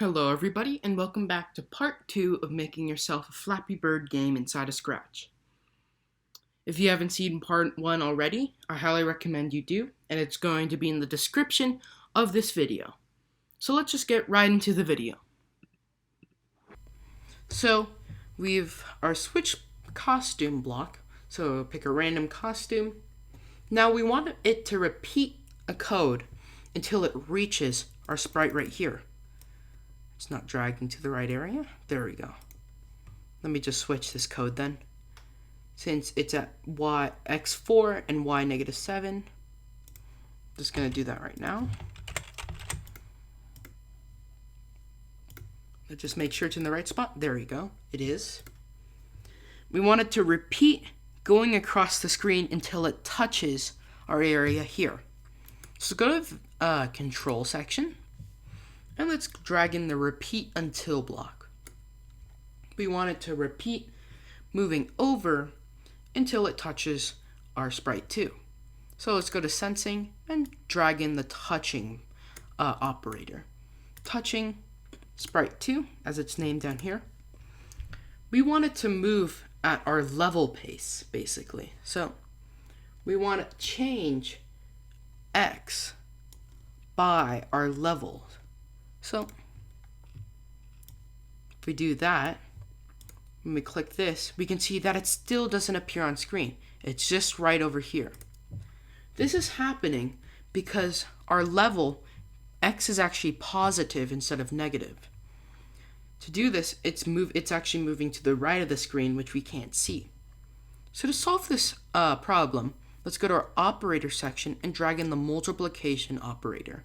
Hello everybody, and welcome back to part 2 of making yourself a Flappy Bird game inside of Scratch. If you haven't seen part 1 already, I highly recommend you do, and it's going to be in the description of this video. So let's just get right into the video. So, we've our switch costume block, so pick a random costume. Now we want it to repeat a code until it reaches our sprite right here. It's not dragging to the right area. There we go. Let me just switch this code then. Since it's at x4 and y -7, just going to do that right now. Let's just make sure it's in the right spot. There we go. It is. We want it to repeat going across the screen until it touches our area here. So go to the control section. And let's drag in the repeat until block. We want it to repeat moving over until it touches our sprite 2. So let's go to sensing and drag in the touching operator. Touching sprite 2, as it's named down here. We want it to move at our level pace, basically. So we want to change x by our levels. So, if we do that, when we click this, we can see that it still doesn't appear on screen. It's just right over here. This is happening because our level, x is actually positive instead of negative. To do this, it's actually moving to the right of the screen, which we can't see. So to solve this problem, let's go to our operator section and drag in the multiplication operator.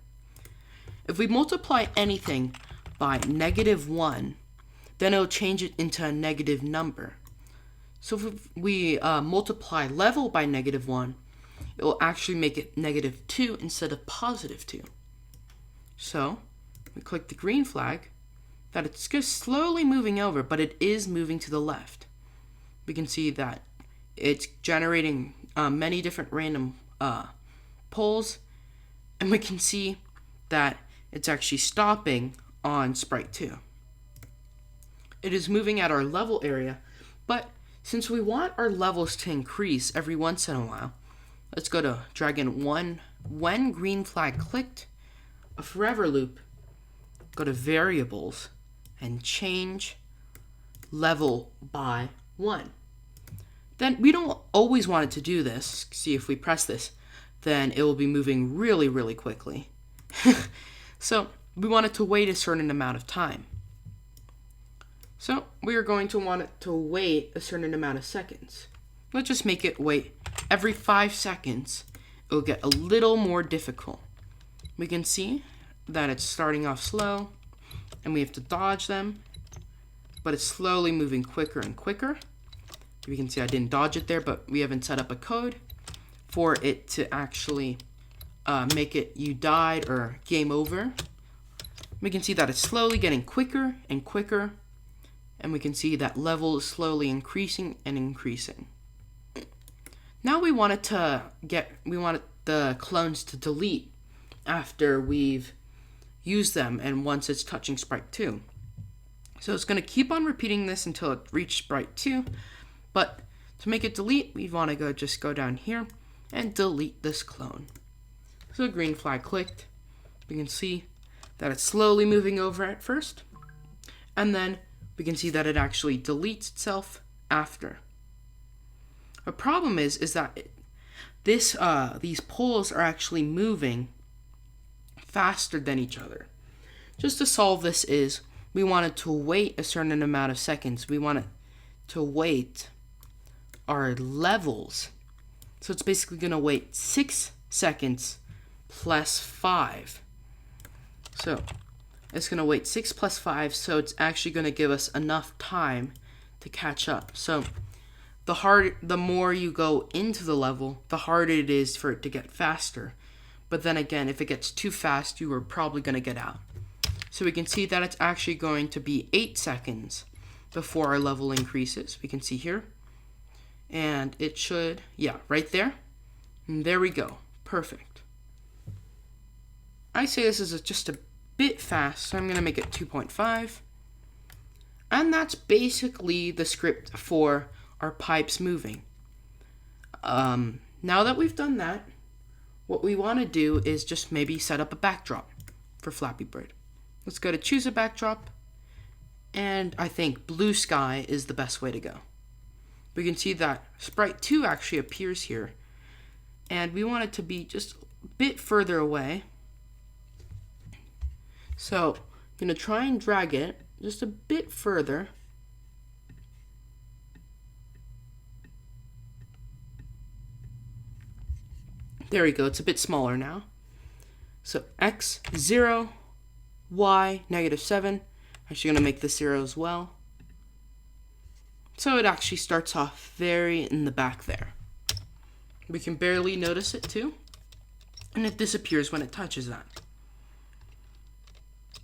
If we multiply anything by -1, then it'll change it into a negative number. So if we multiply level by -1, it will actually make it -2 instead of +2. So we click the green flag, that it's just slowly moving over, but it is moving to the left. We can see that it's generating many different random polls, and we can see that it's actually stopping on sprite 2. It is moving at our level area, but since we want our levels to increase every once in a while, let's go to drag in when green flag clicked, a forever loop, go to variables, and change level by 1. Then we don't always want it to do this. See, if we press this, then it will be moving really, really quickly. So we want it to wait a certain amount of time. So we are going to want it to wait a certain amount of seconds. Let's just make it wait every 5 seconds. It will get a little more difficult. We can see that it's starting off slow, and we have to dodge them, but it's slowly moving quicker and quicker. We can see I didn't dodge it there, but we haven't set up a code for it to actually make it you died or game over. We can see that it's slowly getting quicker and quicker, and we can see that level is slowly increasing and increasing. Now we want the clones to delete after we've used them and once it's touching sprite 2. So it's going to keep on repeating this until it reaches sprite 2, but to make it delete, we want to just go down here and delete this clone. So green flag clicked. We can see that it's slowly moving over at first, and then we can see that it actually deletes itself after. A problem is that these poles are actually moving faster than each other. Just to solve this is we want it to wait a certain amount of seconds. We want it to wait our levels. So it's basically going to wait 6 seconds plus 5. So it's going to wait 6 plus 5, so it's actually going to give us enough time to catch up. So the more you go into the level, the harder it is for it to get faster. But then again, if it gets too fast, you are probably going to get out. So we can see that it's actually going to be 8 seconds before our level increases. We can see here. And it should, yeah, right there. And there we go. Perfect. I say this is just a bit fast, so I'm going to make it 2.5. And that's basically the script for our pipes moving. Now that we've done that, what we want to do is just maybe set up a backdrop for Flappy Bird. Let's go to choose a backdrop, and I think blue sky is the best way to go. We can see that Sprite 2 actually appears here, and we want it to be just a bit further away. So I'm going to try and drag it just a bit further. There we go, it's a bit smaller now. So x, 0, y, -7. Actually going to make this 0 as well. So it actually starts off very in the back there. We can barely notice it too, and it disappears when it touches that.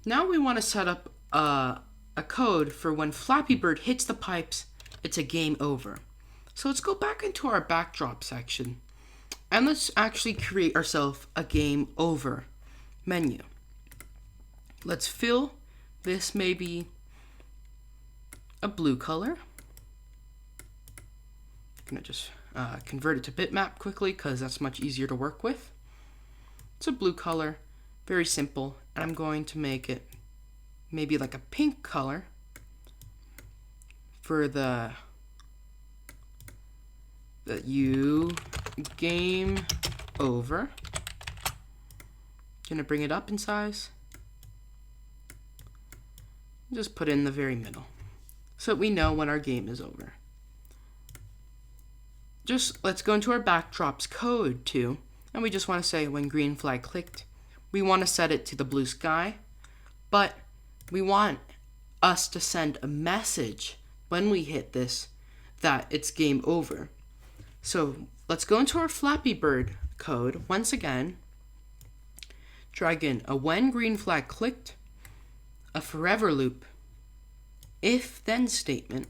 Now we want to set up a code for when Flappy Bird hits the pipes, it's a game over. So let's go back into our backdrop section, and let's actually create ourselves a game over menu. Let's fill this maybe a blue color. I'm going to just convert it to bitmap quickly because that's much easier to work with. It's a blue color, very simple, and I'm going to make it maybe like a pink color for the game over. Gonna bring it up in size. Just put it in the very middle so that we know when our game is over. Just let's go into our backdrops code too, and we just want to say when green flag clicked, we want to set it to the blue sky, but we want us to send a message when we hit this that it's game over. So let's go into our Flappy Bird code once again, drag in a when green flag clicked, a forever loop, if then statement,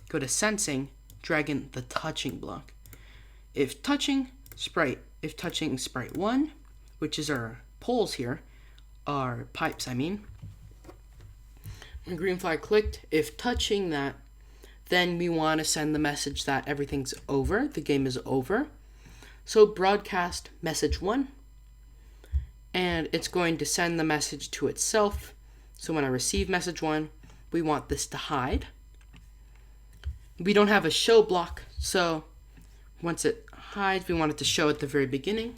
go to sensing, drag in the touching block. If touching Sprite 1, which is our poles here, our pipes I mean, when green flag clicked, if touching that, then we want to send the message that everything's over, the game is over. So broadcast message 1, and it's going to send the message to itself. So when I receive message 1, we want this to hide. We don't have a show block, so once it hides, we want it to show at the very beginning.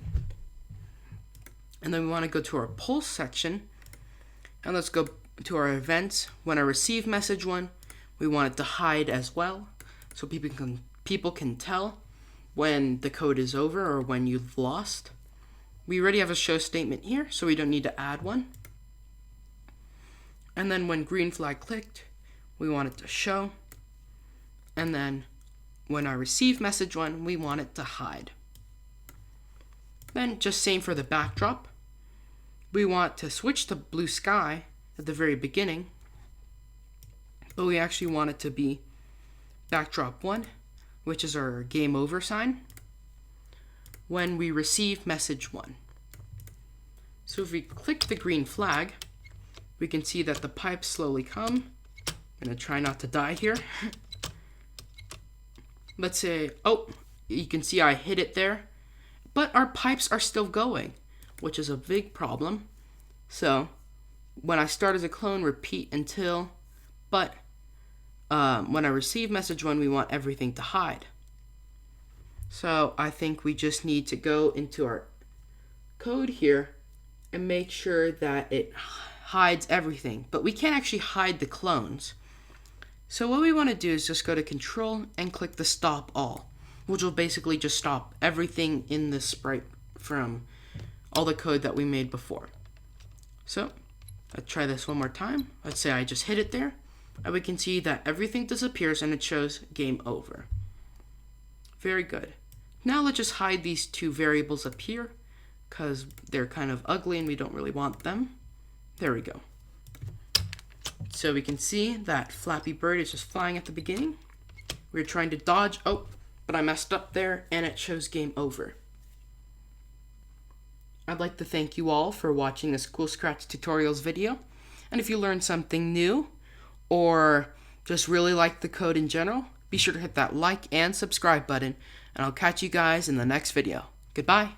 And then we want to go to our pulse section, and let's go to our events. When I receive message 1, we want it to hide as well, so people can tell when the code is over or when you've lost. We already have a show statement here, so we don't need to add one. And then when green flag clicked, we want it to show. And then when I receive message 1, we want it to hide. Then just same for the backdrop. We want to switch to blue sky at the very beginning, but we actually want it to be backdrop 1, which is our game over sign, when we receive message 1. So if we click the green flag, we can see that the pipes slowly come. I'm going to try not to die here. Let's say, oh, you can see I hit it there, but our pipes are still going, which is a big problem. So when I start as a clone, repeat until, but when I receive message 1, we want everything to hide. So I think we just need to go into our code here and make sure that it hides everything, but we can't actually hide the clones. So what we want to do is just go to control and click the stop all, which will basically just stop everything in the sprite from all the code that we made before. So let's try this one more time. Let's say I just hit it there, and we can see that everything disappears and it shows game over. Very good. Now let's just hide these two variables up here because they're kind of ugly and we don't really want them. There we go. So we can see that Flappy Bird is just flying at the beginning. We're trying to dodge, oh, but I messed up there and it shows game over. I'd like to thank you all for watching this Cool Scratch Tutorials video. And if you learned something new, or just really like the code in general, be sure to hit that like and subscribe button, and I'll catch you guys in the next video. Goodbye.